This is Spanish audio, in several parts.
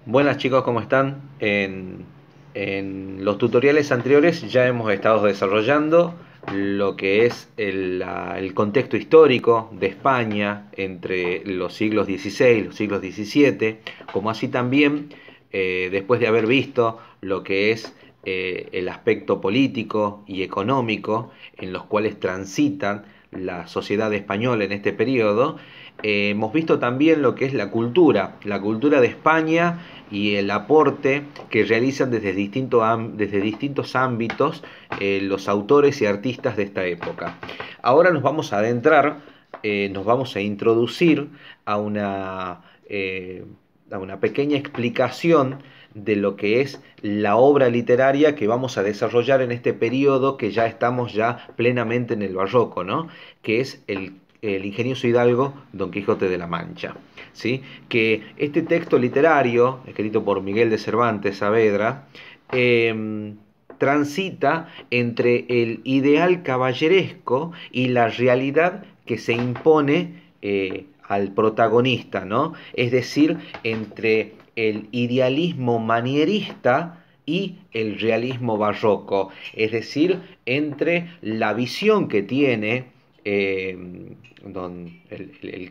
Buenas chicos, ¿cómo están? En los tutoriales anteriores ya hemos estado desarrollando lo que es el contexto histórico de España entre los siglos XVI y los siglos XVII, como así también, después de haber visto lo que es el aspecto político y económico en los cuales transitan la sociedad española en este periodo. Hemos visto también lo que es la cultura de España y el aporte que realizan desde distintos ámbitos los autores y artistas de esta época. Ahora nos vamos a adentrar, nos vamos a introducir a una pequeña explicación de lo que es la obra literaria que vamos a desarrollar en este periodo que ya estamos ya plenamente en el barroco, ¿no? Que es el ingenioso hidalgo Don Quijote de la Mancha. ¿Sí? Que este texto literario, escrito por Miguel de Cervantes Saavedra, transita entre el ideal caballeresco y la realidad que se impone al protagonista, ¿no? Es decir, entre el idealismo manierista y el realismo barroco, es decir, entre la visión que tiene el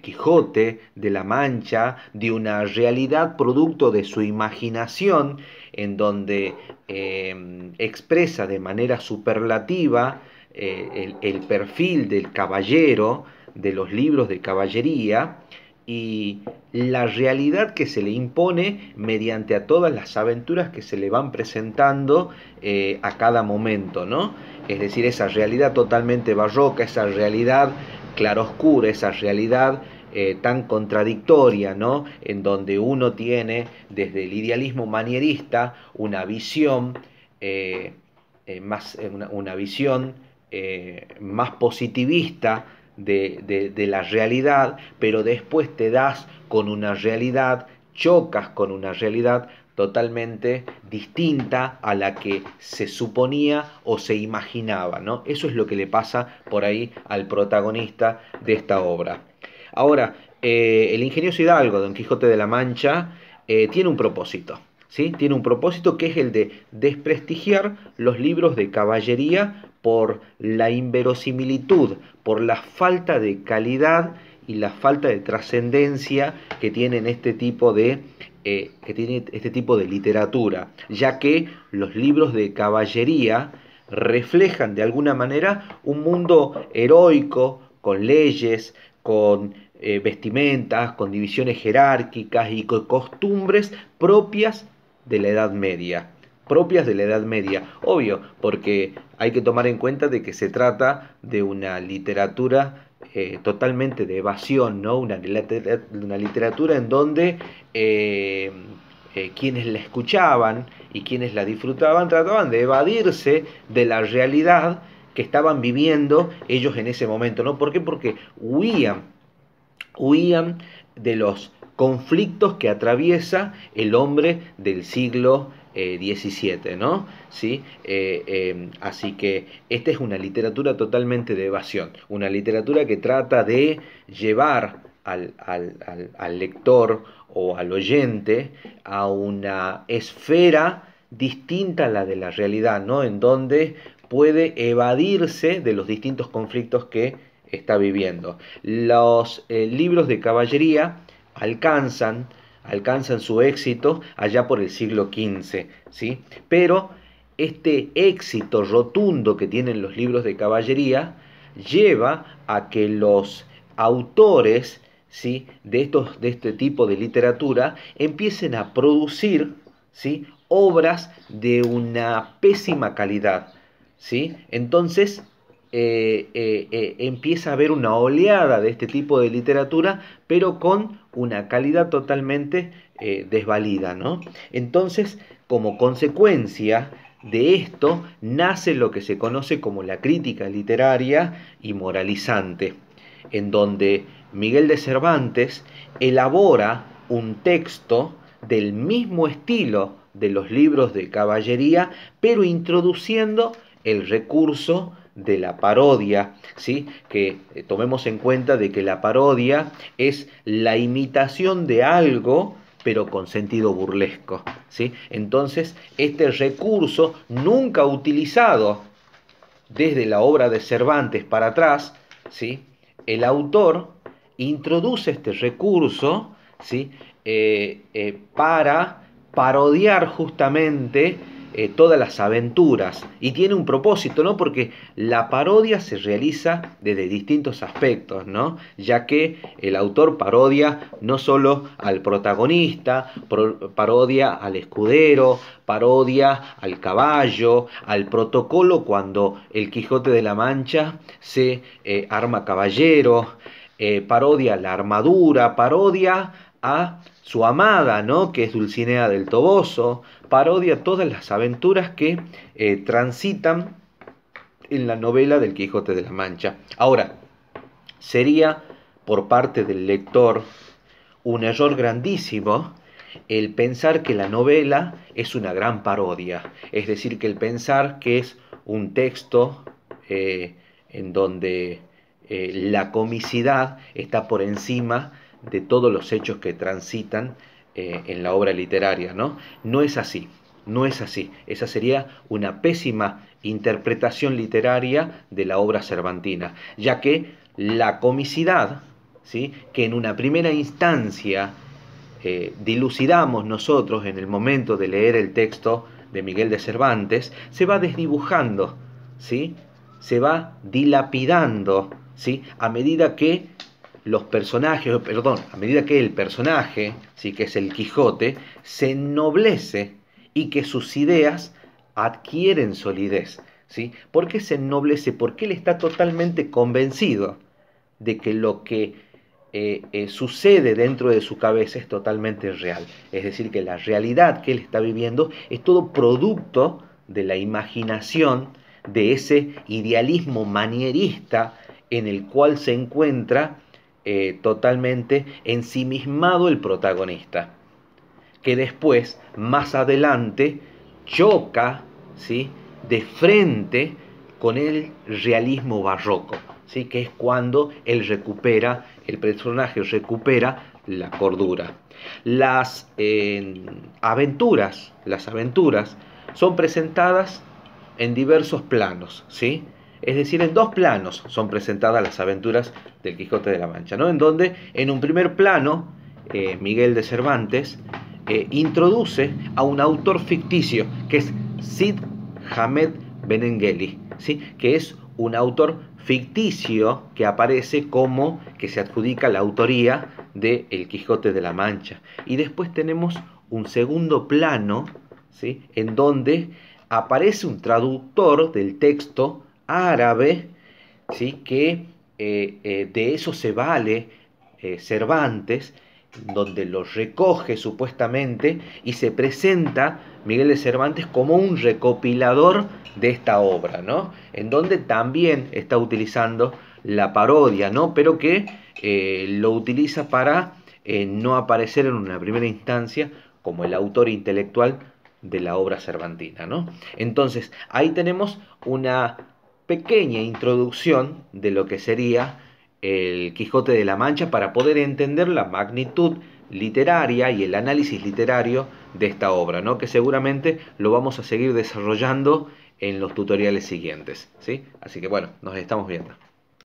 Quijote de la Mancha de una realidad producto de su imaginación, en donde expresa de manera superlativa el perfil del caballero de los libros de caballería y la realidad que se le impone mediante a todas las aventuras que se le van presentando a cada momento, ¿no? Es decir, esa realidad totalmente barroca, esa realidad claroscura, esa realidad tan contradictoria, ¿no? En donde uno tiene desde el idealismo manierista una visión una visión más positivista de la realidad, pero después te das con una realidad, chocas con una realidad totalmente distinta a la que se suponía o se imaginaba, ¿no? Eso es lo que le pasa por ahí al protagonista de esta obra. Ahora, el ingenioso hidalgo, Don Quijote de la Mancha, tiene un propósito, ¿sí? Tiene un propósito que es el de desprestigiar los libros de caballería por la inverosimilitud, por la falta de calidad y la falta de trascendencia que tienen que tiene este tipo de literatura, ya que los libros de caballería reflejan de alguna manera un mundo heroico, con leyes, con vestimentas, con divisiones jerárquicas y con costumbres propias de la Edad Media. Obvio, porque hay que tomar en cuenta de que se trata de una literatura totalmente de evasión, ¿no? Una literatura en donde quienes la escuchaban y quienes la disfrutaban trataban de evadirse de la realidad que estaban viviendo ellos en ese momento, ¿no? ¿Por qué? Porque huían de los conflictos que atraviesa el hombre del siglo XVII, ¿no? ¿Sí? Así que esta es una literatura totalmente de evasión, una literatura que trata de llevar al lector o al oyente a una esfera distinta a la de la realidad, ¿no? En donde puede evadirse de los distintos conflictos que está viviendo. Los libros de caballería alcanzan su éxito allá por el siglo XV, ¿sí? Pero este éxito rotundo que tienen los libros de caballería lleva a que los autores, ¿sí?, de este tipo de literatura empiecen a producir, ¿sí?, obras de una pésima calidad, ¿sí? Entonces empieza a haber una oleada de este tipo de literatura, pero con una calidad totalmente desvalida, ¿no? Entonces, como consecuencia de esto, nace lo que se conoce como la crítica literaria y moralizante, en donde Miguel de Cervantes elabora un texto del mismo estilo de los libros de caballería, pero introduciendo el recurso de la parodia, ¿sí? Que tomemos en cuenta de que la parodia es la imitación de algo, pero con sentido burlesco, ¿sí? Entonces, este recurso nunca utilizado desde la obra de Cervantes para atrás, ¿sí? El autor introduce este recurso, ¿sí? Para parodiar justamente todas las aventuras, y tiene un propósito, ¿no? Porque la parodia se realiza desde distintos aspectos, ¿no? Ya que el autor parodia no solo al protagonista, parodia al escudero, parodia al caballo, al protocolo cuando el Quijote de la Mancha se arma caballero, parodia la armadura, parodia a su amada, ¿no? Que es Dulcinea del Toboso, parodia todas las aventuras que transitan en la novela del Quijote de la Mancha. Ahora, sería por parte del lector un error grandísimo el pensar que la novela es una gran parodia, es decir, que el pensar que es un texto en donde la comicidad está por encima de todos los hechos que transitan en la obra literaria, ¿no? No es así, no es así. Esa sería una pésima interpretación literaria de la obra cervantina, ya que la comicidad, ¿sí? Que en una primera instancia dilucidamos nosotros en el momento de leer el texto de Miguel de Cervantes, se va desdibujando, ¿sí? Se va dilapidando, ¿sí? A medida que los personajes, perdón, a medida que el personaje, ¿sí? Que es el Quijote, se ennoblece y que sus ideas adquieren solidez, ¿sí? ¿Por qué se ennoblece? Porque él está totalmente convencido de que lo que sucede dentro de su cabeza es totalmente real. Es decir, que la realidad que él está viviendo es todo producto de la imaginación, de ese idealismo manierista en el cual se encuentra totalmente ensimismado el protagonista, que después, más adelante, choca, ¿sí? De frente con el realismo barroco, ¿sí? Que es cuando el personaje recupera la cordura. Las aventuras son presentadas en diversos planos, ¿sí? Es decir, en dos planos son presentadas las aventuras del Quijote de la Mancha, ¿no? En donde, en un primer plano, Miguel de Cervantes introduce a un autor ficticio, que es Cid Hamed Benengeli, ¿sí? Que es un autor ficticio que aparece como que se adjudica la autoría de El Quijote de la Mancha. Y después tenemos un segundo plano, ¿sí? En donde aparece un traductor del texto árabe, ¿sí? Que de eso se vale Cervantes, donde los recoge supuestamente y se presenta Miguel de Cervantes como un recopilador de esta obra, ¿no? En donde también está utilizando la parodia, ¿no? Pero que lo utiliza para no aparecer en una primera instancia como el autor intelectual de la obra cervantina, ¿no? Entonces, ahí tenemos una pequeña introducción de lo que sería el Quijote de la Mancha para poder entender la magnitud literaria y el análisis literario de esta obra, ¿no? Que seguramente lo vamos a seguir desarrollando en los tutoriales siguientes, ¿sí? Así que bueno, nos estamos viendo.